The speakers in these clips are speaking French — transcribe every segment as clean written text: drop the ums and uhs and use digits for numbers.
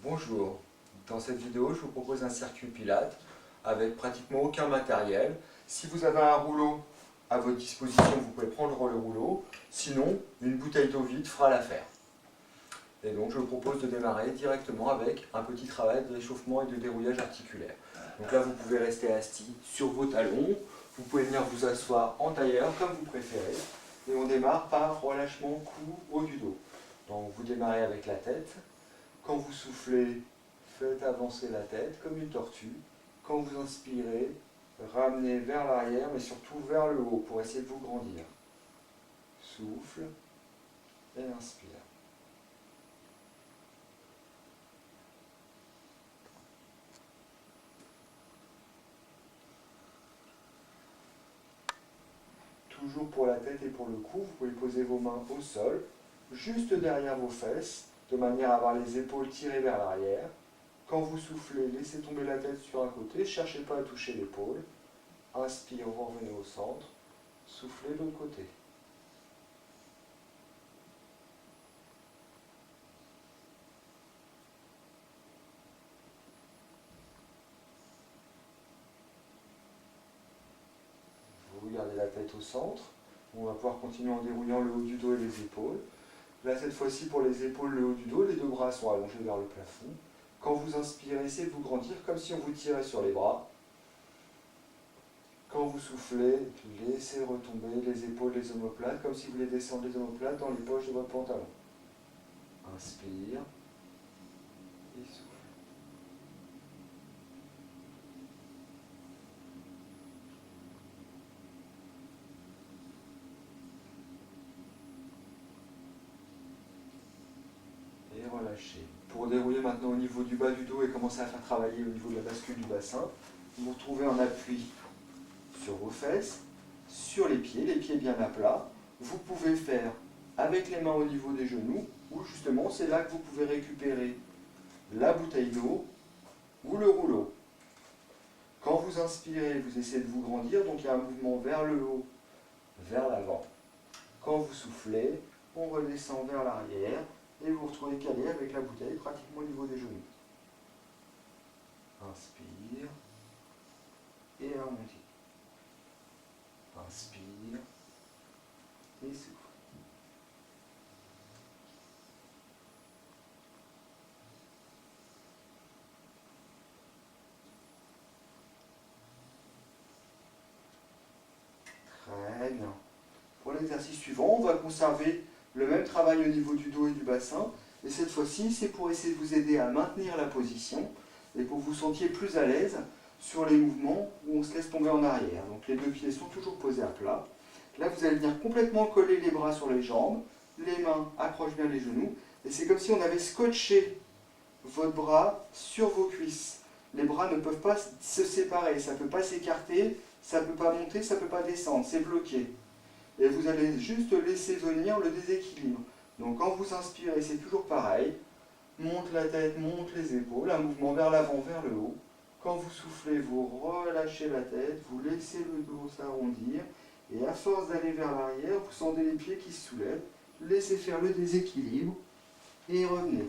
Bonjour, dans cette vidéo je vous propose un circuit Pilates avec pratiquement aucun matériel. Si vous avez un rouleau à votre disposition, vous pouvez prendre le rouleau, sinon une bouteille d'eau vide fera l'affaire. Et donc je vous propose de démarrer directement avec un petit travail de réchauffement et de dérouillage articulaire. Donc là vous pouvez rester assis sur vos talons, vous pouvez venir vous asseoir en tailleur comme vous préférez. Et on démarre par relâchement cou, haut du dos. Donc vous démarrez avec la tête. Quand vous soufflez, faites avancer la tête comme une tortue. Quand vous inspirez, ramenez vers l'arrière, mais surtout vers le haut pour essayer de vous grandir. Souffle et inspire. Toujours pour la tête et pour le cou, vous pouvez poser vos mains au sol, juste derrière vos fesses, de manière à avoir les épaules tirées vers l'arrière. Quand vous soufflez, laissez tomber la tête sur un côté, ne cherchez pas à toucher l'épaule. Inspire, vous revenez au centre. Soufflez de l'autre côté. Vous gardez la tête au centre. On va pouvoir continuer en dérouillant le haut du dos et les épaules. Là, cette fois-ci, pour les épaules, le haut du dos, les deux bras sont allongés vers le plafond. Quand vous inspirez, essayez de vous grandir comme si on vous tirait sur les bras. Quand vous soufflez, laissez retomber les épaules, les omoplates, comme si vous voulez descendre les omoplates dans les poches de votre pantalon. Inspire et souffle. Et relâchez. Pour dérouler maintenant au niveau du bas du dos et commencer à faire travailler au niveau de la bascule du bassin, vous vous retrouvez en appui sur vos fesses, sur les pieds bien à plat. Vous pouvez faire avec les mains au niveau des genoux, ou justement c'est là que vous pouvez récupérer la bouteille d'eau ou le rouleau. Quand vous inspirez, vous essayez de vous grandir, donc il y a un mouvement vers le haut, vers l'avant. Quand vous soufflez, on redescend vers l'arrière et vous vous retrouvez calé avec la bouteille pratiquement au niveau des genoux. Inspire et remontez. Inspire et souffle. Très bien. Pour l'exercice suivant, on va conserver le même travail au niveau du dos et du bassin. Et cette fois-ci, c'est pour essayer de vous aider à maintenir la position et pour que vous sentiez plus à l'aise sur les mouvements où on se laisse tomber en arrière. Donc les deux pieds sont toujours posés à plat. Là, vous allez venir complètement coller les bras sur les jambes. Les mains accrochent bien les genoux. Et c'est comme si on avait scotché votre bras sur vos cuisses. Les bras ne peuvent pas se séparer, ça ne peut pas s'écarter, ça ne peut pas monter, ça ne peut pas descendre, c'est bloqué. Et vous allez juste laisser venir le déséquilibre. Donc quand vous inspirez, c'est toujours pareil. Monte la tête, monte les épaules, un mouvement vers l'avant, vers le haut. Quand vous soufflez, vous relâchez la tête, vous laissez le dos s'arrondir. Et à force d'aller vers l'arrière, vous sentez les pieds qui se soulèvent. Laissez faire le déséquilibre et revenez.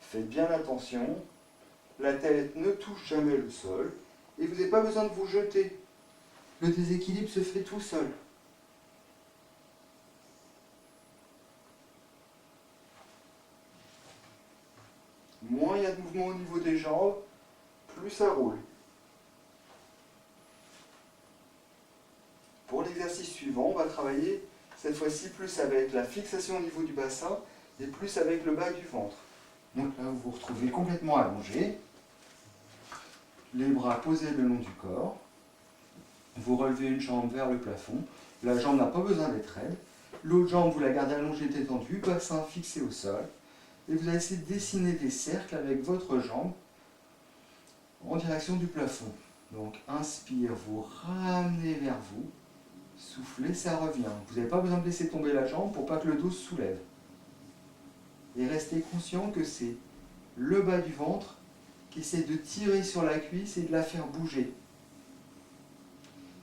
Faites bien attention, la tête ne touche jamais le sol et vous n'avez pas besoin de vous jeter. Le déséquilibre se fait tout seul. Moins il y a de mouvement au niveau des jambes, plus ça roule. Pour l'exercice suivant, on va travailler cette fois-ci plus avec la fixation au niveau du bassin et plus avec le bas du ventre. Donc là, vous vous retrouvez complètement allongé, les bras posés le long du corps, vous relevez une jambe vers le plafond, la jambe n'a pas besoin d'être raide, l'autre jambe vous la gardez allongée détendue, bassin fixé au sol, et vous allez essayer de dessiner des cercles avec votre jambe en direction du plafond. Donc inspire, vous ramenez vers vous, soufflez, ça revient. Vous n'avez pas besoin de laisser tomber la jambe pour pas que le dos se soulève. Et restez conscient que c'est le bas du ventre qui essaie de tirer sur la cuisse et de la faire bouger.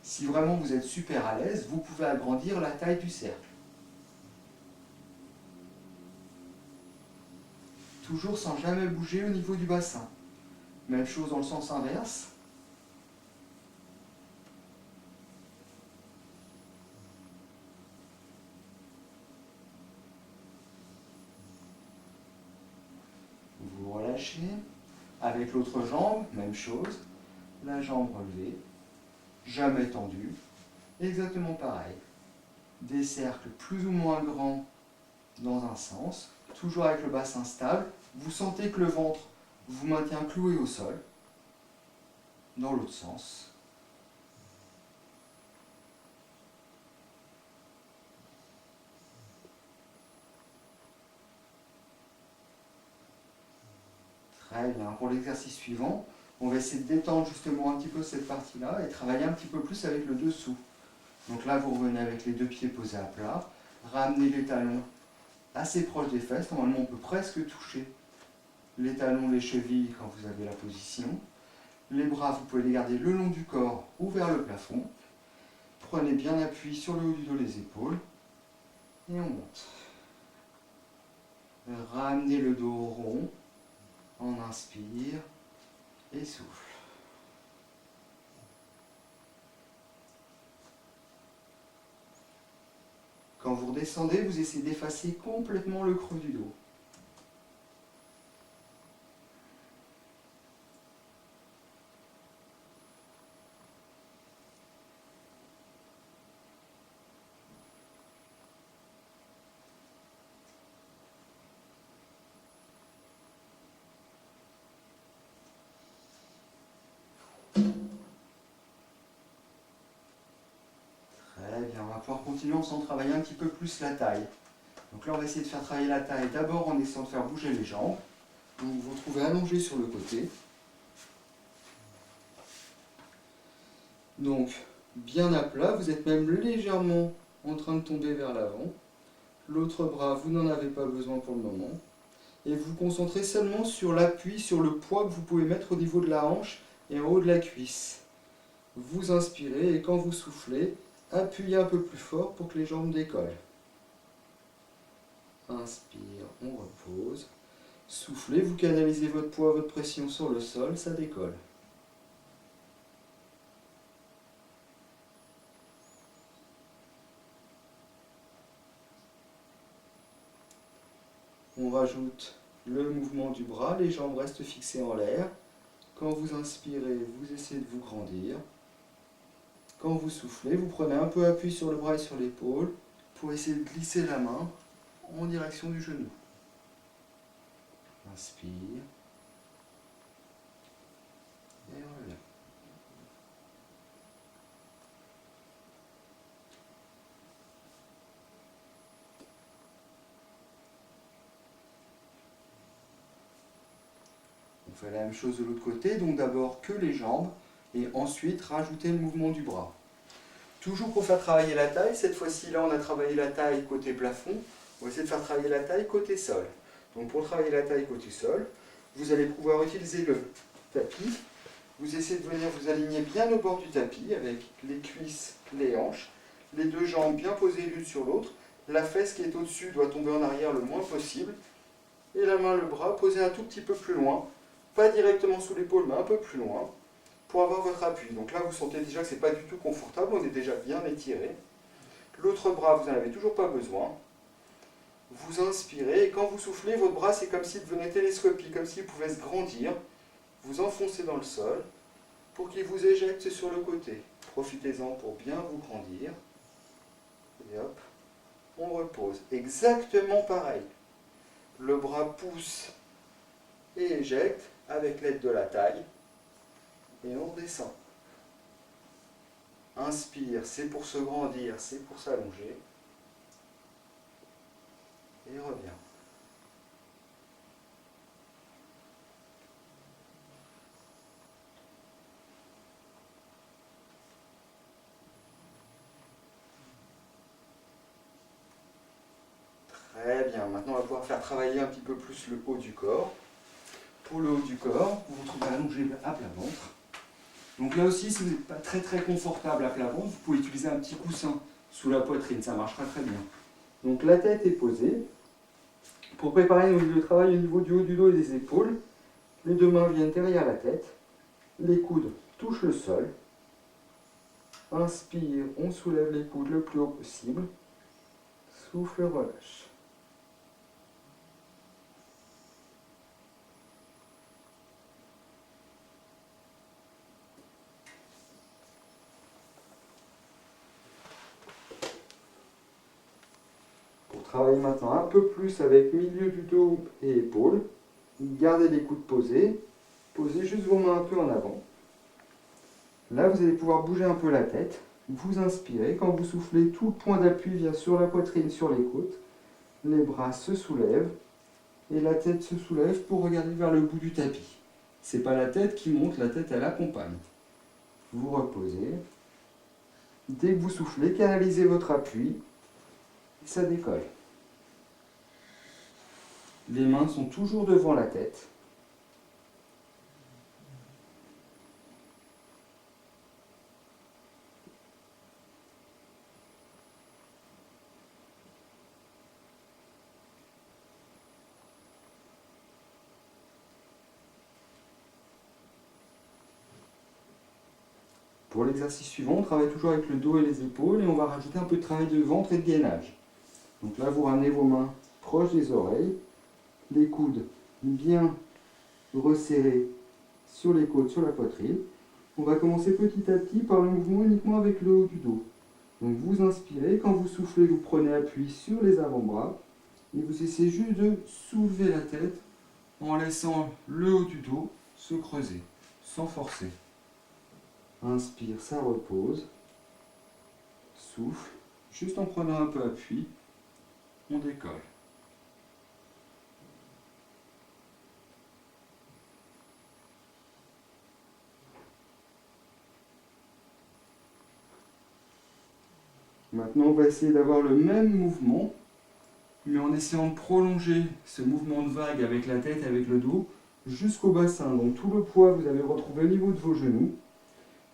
Si vraiment vous êtes super à l'aise, vous pouvez agrandir la taille du cercle. toujours sans jamais bouger au niveau du bassin. Même chose dans le sens inverse. Vous relâchez. Avec l'autre jambe, même chose. La jambe relevée, jamais tendue. Exactement pareil. Des cercles plus ou moins grands dans un sens, toujours avec le bassin stable. Vous sentez que le ventre vous maintient cloué au sol. Dans l'autre sens. Très bien. Pour l'exercice suivant, on va essayer de détendre justement un petit peu cette partie-là et travailler un petit peu plus avec le dessous. Donc là, vous revenez avec les deux pieds posés à plat, ramenez les talons assez proches des fesses. Normalement, on peut presque toucher les talons, les chevilles quand vous avez la position. Les bras, vous pouvez les garder le long du corps ou vers le plafond. Prenez bien appui sur le haut du dos, les épaules. Et on monte. Ramenez le dos rond. On inspire et souffle. Quand vous redescendez, vous essayez d'effacer complètement le creux du dos. Très bien, on va pouvoir continuer ensemble, travailler un petit peu plus la taille. Donc là, on va essayer de faire travailler la taille d'abord en essayant de faire bouger les jambes. Vous vous trouvez allongé sur le côté. Donc, bien à plat, vous êtes même légèrement en train de tomber vers l'avant. L'autre bras, vous n'en avez pas besoin pour le moment. Et vous vous concentrez seulement sur l'appui, sur le poids que vous pouvez mettre au niveau de la hanche et en haut de la cuisse. Vous inspirez et quand vous soufflez, appuyez un peu plus fort pour que les jambes décollent. Inspire, on repose. Soufflez, vous canalisez votre poids, votre pression sur le sol, ça décolle. On rajoute le mouvement du bras, les jambes restent fixées en l'air. Quand vous inspirez, vous essayez de vous grandir. Quand vous soufflez, vous prenez un peu appui sur le bras et sur l'épaule pour essayer de glisser la main en direction du genou. Inspire. Et on revient. On fait la même chose de l'autre côté, donc d'abord que les jambes et ensuite rajouter le mouvement du bras. Toujours pour faire travailler la taille, cette fois-ci là on a travaillé la taille côté plafond, on va essayer de faire travailler la taille côté sol. Donc pour travailler la taille côté sol, vous allez pouvoir utiliser le tapis, vous essayez de venir vous aligner bien au bord du tapis avec les cuisses, les hanches, les deux jambes bien posées l'une sur l'autre, la fesse qui est au-dessus doit tomber en arrière le moins possible, et la main, le bras posé un tout petit peu plus loin, pas directement sous l'épaule mais un peu plus loin, pour avoir votre appui. Donc là, vous sentez déjà que ce n'est pas du tout confortable, on est déjà bien étiré. L'autre bras, vous n'en avez toujours pas besoin. Vous inspirez, et quand vous soufflez, votre bras, c'est comme s'il devenait télescopique, comme s'il pouvait se grandir. Vous enfoncez dans le sol pour qu'il vous éjecte sur le côté. Profitez-en pour bien vous grandir. Et hop, on repose. Exactement pareil. Le bras pousse et éjecte avec l'aide de la taille. Et on redescend. Inspire, c'est pour se grandir, c'est pour s'allonger. Et revient. Très bien, maintenant on va pouvoir faire travailler un petit peu plus le haut du corps. Pour le haut du corps, vous vous trouvez allongé à plat ventre. Donc là aussi, si vous n'êtes pas très confortable à plat ventre, vous pouvez utiliser un petit coussin sous la poitrine, ça marchera très bien. Donc la tête est posée, Pour préparer le travail au niveau du haut du dos et des épaules, les deux mains viennent derrière la tête, les coudes touchent le sol. Inspire, on soulève les coudes le plus haut possible. Souffle, relâche. Pour travailler maintenant un peu plus avec milieu du dos et épaules, gardez les coudes posés. Posez juste vos mains un peu en avant. Là, vous allez pouvoir bouger un peu la tête. Vous inspirez. Quand vous soufflez, tout le point d'appui vient sur la poitrine, sur les côtes. Les bras se soulèvent et la tête se soulève pour regarder vers le bout du tapis. Ce n'est pas la tête qui monte, la tête elle accompagne. Vous reposez. Dès que vous soufflez, canalisez votre appui et ça décolle. Les mains sont toujours devant la tête. Pour l'exercice suivant, on travaille toujours avec le dos et les épaules et on va rajouter un peu de travail de ventre et de gainage. Donc là, vous ramenez vos mains proches des oreilles, les coudes bien resserrés sur les côtes, sur la poitrine. On va commencer petit à petit par le mouvement uniquement avec le haut du dos. Donc vous inspirez, quand vous soufflez, vous prenez appui sur les avant-bras et vous essayez juste de soulever la tête en laissant le haut du dos se creuser, sans forcer. Inspire, ça repose. Souffle, juste en prenant un peu appui, on décolle. Maintenant, on va essayer d'avoir le même mouvement, mais en essayant de prolonger ce mouvement de vague avec la tête et avec le dos jusqu'au bassin. Donc tout le poids, vous allez retrouver au niveau de vos genoux.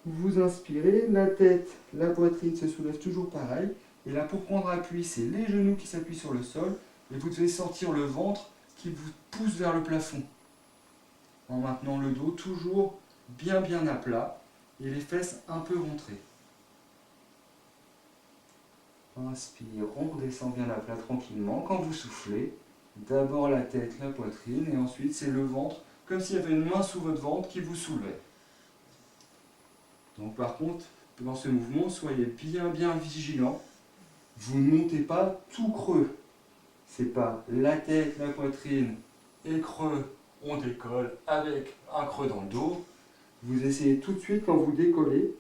Vous inspirez, la tête, la poitrine se soulève toujours pareil. Et là, pour prendre appui, c'est les genoux qui s'appuient sur le sol. Et vous devez sortir le ventre qui vous pousse vers le plafond. En maintenant le dos toujours bien à plat et les fesses un peu rentrées. Inspire, on redescend bien à plat tranquillement. Quand vous soufflez, d'abord la tête, la poitrine et ensuite c'est le ventre, comme s'il y avait une main sous votre ventre qui vous soulevait. Donc par contre, dans ce mouvement, soyez bien vigilant. Vous ne montez pas tout creux. C'est pas la tête, la poitrine et creux, on décolle avec un creux dans le dos. Vous essayez tout de suite quand vous décollez,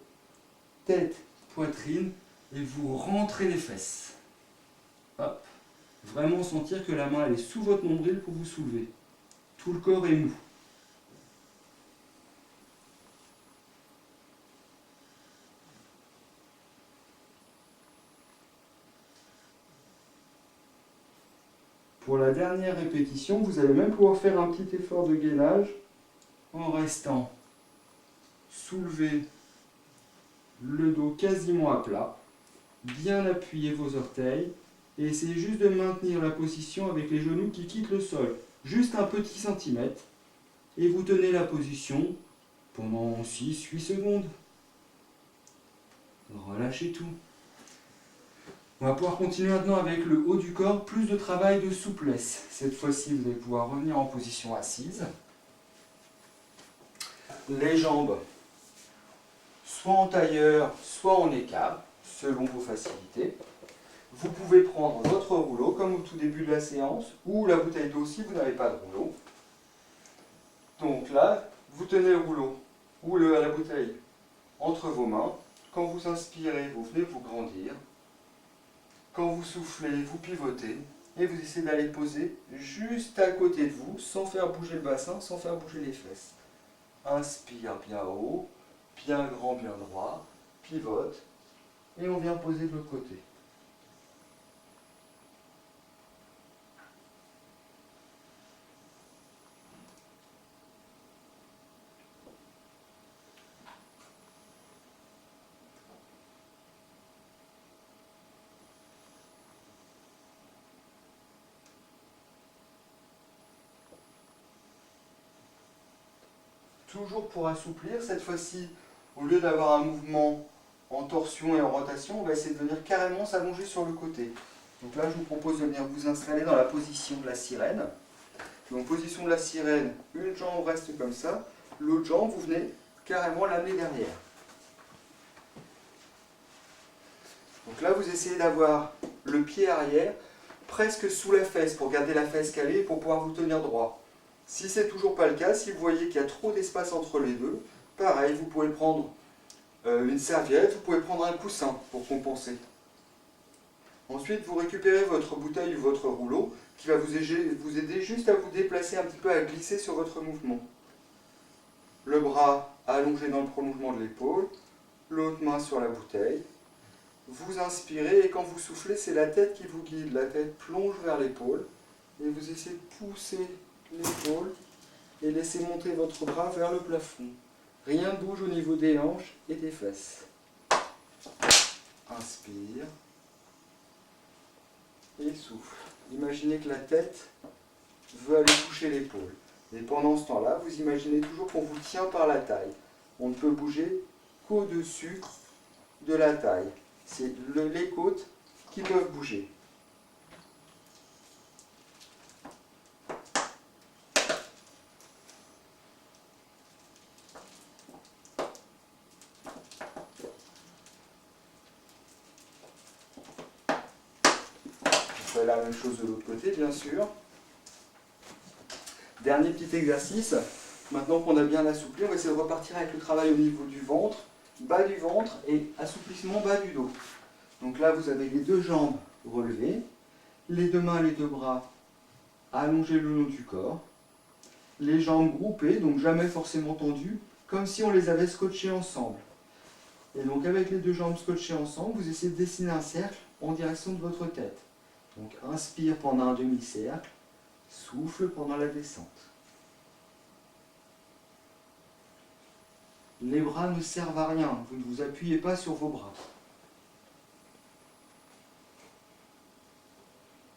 tête, poitrine, et vous rentrez les fesses. Hop. Vraiment sentir que la main elle est sous votre nombril pour vous soulever. Tout le corps est mou. Pour la dernière répétition, vous allez même pouvoir faire un petit effort de gainage en restant soulevé, le dos quasiment à plat, bien appuyer vos orteils et essayez juste de maintenir la position avec les genoux qui quittent le sol, juste un petit centimètre, et vous tenez la position pendant 6-8 secondes. Relâchez tout. On va pouvoir continuer maintenant avec le haut du corps, plus de travail de souplesse. Cette fois-ci, vous allez pouvoir revenir en position assise. Les jambes, soit en tailleur, soit en écart, selon vos facilités. Vous pouvez prendre votre rouleau, comme au tout début de la séance, ou la bouteille d'eau si vous n'avez pas de rouleau. Donc là, vous tenez le rouleau ou la bouteille entre vos mains. Quand vous inspirez, vous venez vous grandir. Quand vous soufflez, vous pivotez et vous essayez d'aller poser juste à côté de vous, sans faire bouger le bassin, sans faire bouger les fesses. Inspire bien haut, bien grand, bien droit, pivote, et on vient poser de l'autre côté. toujours pour assouplir. Cette fois-ci, au lieu d'avoir un mouvement en torsion et en rotation, on va essayer de venir carrément s'allonger sur le côté. Donc là, je vous propose de venir vous installer dans la position de la sirène. Donc position de la sirène, une jambe reste comme ça, l'autre jambe, vous venez carrément l'amener derrière. Donc là, vous essayez d'avoir le pied arrière presque sous la fesse pour garder la fesse calée et pour pouvoir vous tenir droit. Si c'est toujours pas le cas, si vous voyez qu'il y a trop d'espace entre les deux, pareil, vous pouvez prendre une serviette, vous pouvez prendre un coussin pour compenser. Ensuite, vous récupérez votre bouteille ou votre rouleau qui va vous aider juste à vous déplacer un petit peu, à glisser sur votre mouvement. Le bras allongé dans le prolongement de l'épaule, l'autre main sur la bouteille. Vous inspirez et quand vous soufflez, c'est la tête qui vous guide. La tête plonge vers l'épaule et vous essayez de pousser l'épaule et laissez monter votre bras vers le plafond. Rien ne bouge au niveau des hanches et des fesses. Inspire et souffle. Imaginez que la tête veut aller toucher l'épaule. Et pendant ce temps-là, vous imaginez toujours qu'on vous tient par la taille. On ne peut bouger qu'au-dessus de la taille. C'est les côtes qui peuvent bouger. On fait la même chose de l'autre côté, bien sûr. Dernier petit exercice. Maintenant qu'on a bien assoupli, on va essayer de repartir avec le travail au niveau du ventre, bas du ventre et assouplissement bas du dos. Donc là, vous avez les deux jambes relevées, les deux mains, les deux bras allongés le long du corps, les jambes groupées, donc jamais forcément tendues, comme si on les avait scotchées ensemble. Et donc avec les deux jambes scotchées ensemble, vous essayez de dessiner un cercle en direction de votre tête. Donc inspire pendant un demi-cercle, souffle pendant la descente. Les bras ne servent à rien, vous ne vous appuyez pas sur vos bras.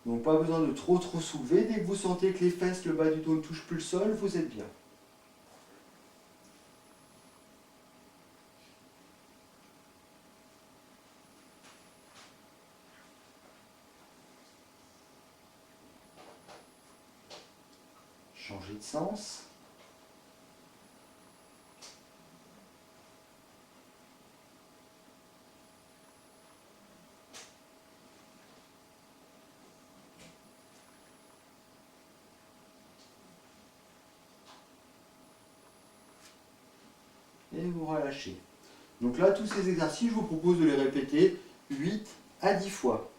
Donc pas besoin de trop soulever, dès que vous sentez que les fesses, le bas du dos ne touchent plus le sol, vous êtes bien. Changer de sens. Et vous relâchez. Donc là, tous ces exercices, je vous propose de les répéter 8 à 10 fois.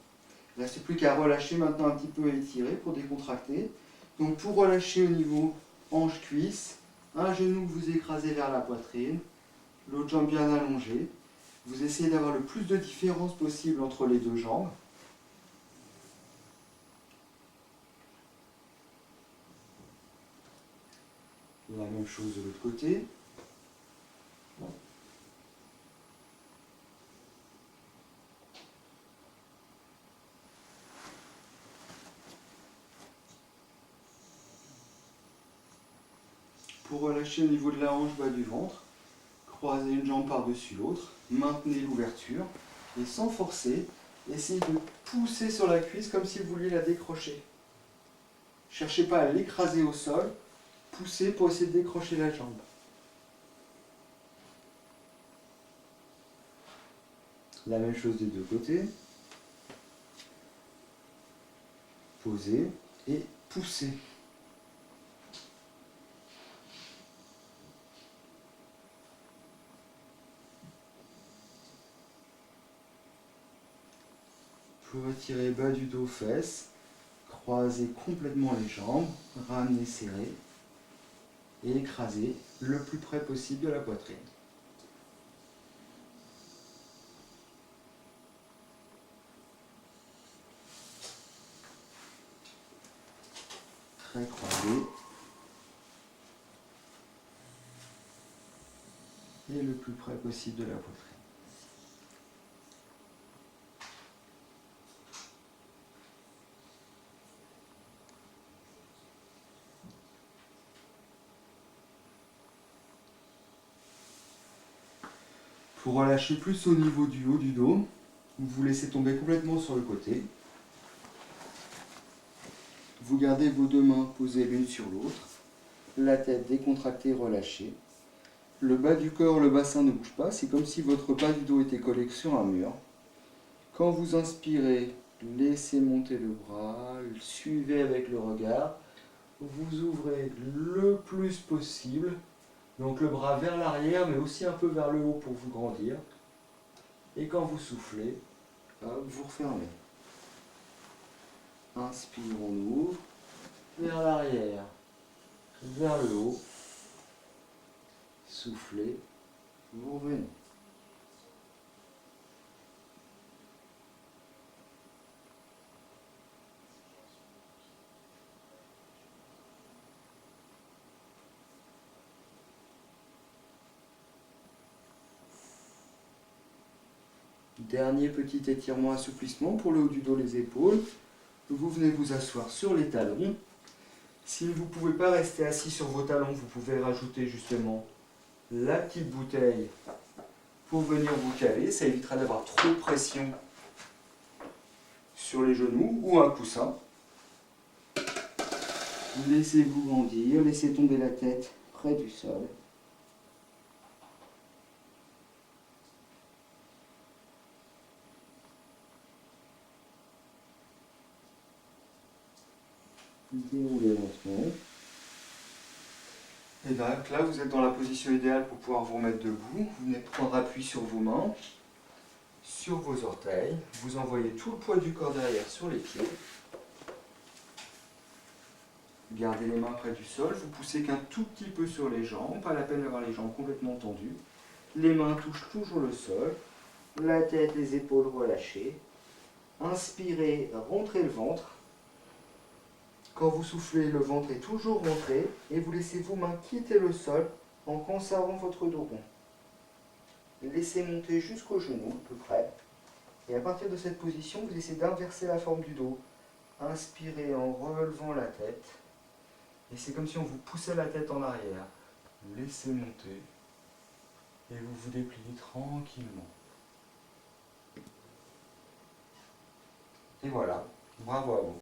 Il ne reste plus qu'à relâcher maintenant un petit peu et étirer pour décontracter. Donc pour relâcher au niveau hanche-cuisse, un genou que vous écrasez vers la poitrine, l'autre jambe bien allongée. Vous essayez d'avoir le plus de différence possible entre les deux jambes. La même chose de l'autre côté. Pour relâcher au niveau de la hanche, bas du ventre, croisez une jambe par-dessus l'autre, maintenez l'ouverture et sans forcer, essayez de pousser sur la cuisse comme si vous vouliez la décrocher. Cherchez pas à l'écraser au sol, poussez pour essayer de décrocher la jambe. La même chose des deux côtés. Posez et poussez. Pour retirer bas du dos, fesses, croisez complètement les jambes, ramenez serré et écrasez le plus près possible de la poitrine. Très croisé et le plus près possible de la poitrine. Pour relâcher plus au niveau du haut du dos, vous vous laissez tomber complètement sur le côté. Vous gardez vos deux mains posées l'une sur l'autre, la tête décontractée, relâchée. Le bas du corps, le bassin ne bouge pas, c'est comme si votre bas du dos était collé sur un mur. Quand vous inspirez, laissez monter le bras, suivez avec le regard. Vous ouvrez le plus possible, donc le bras vers l'arrière, mais aussi un peu vers le haut pour vous grandir. Et quand vous soufflez, hop, vous refermez. Inspire, on ouvre, vers l'arrière, vers le haut. Soufflez, vous revenez. Dernier petit étirement, assouplissement pour le haut du dos, les épaules. Vous venez vous asseoir sur les talons. Si vous ne pouvez pas rester assis sur vos talons, vous pouvez rajouter justement la petite bouteille pour venir vous caler. Ça évitera d'avoir trop de pression sur les genoux ou un coussin. Laissez-vous grandir, laissez tomber la tête près du sol. Déroulez lentement. Et donc là, vous êtes dans la position idéale pour pouvoir vous remettre debout. Vous venez prendre appui sur vos mains, sur vos orteils. Vous envoyez tout le poids du corps derrière sur les pieds. Gardez les mains près du sol. Vous poussez qu'un tout petit peu sur les jambes. Pas la peine d'avoir les jambes complètement tendues. Les mains touchent toujours le sol. La tête, les épaules relâchées. Inspirez, rentrez le ventre. Quand vous soufflez, le ventre est toujours rentré et vous laissez vos mains quitter le sol en conservant votre dos rond. Laissez monter jusqu'aux genoux, à peu près. Et à partir de cette position, vous essayez d'inverser la forme du dos. Inspirez en relevant la tête. Et c'est comme si on vous poussait la tête en arrière. Laissez monter. Et vous vous dépliez tranquillement. Et voilà. Bravo à vous.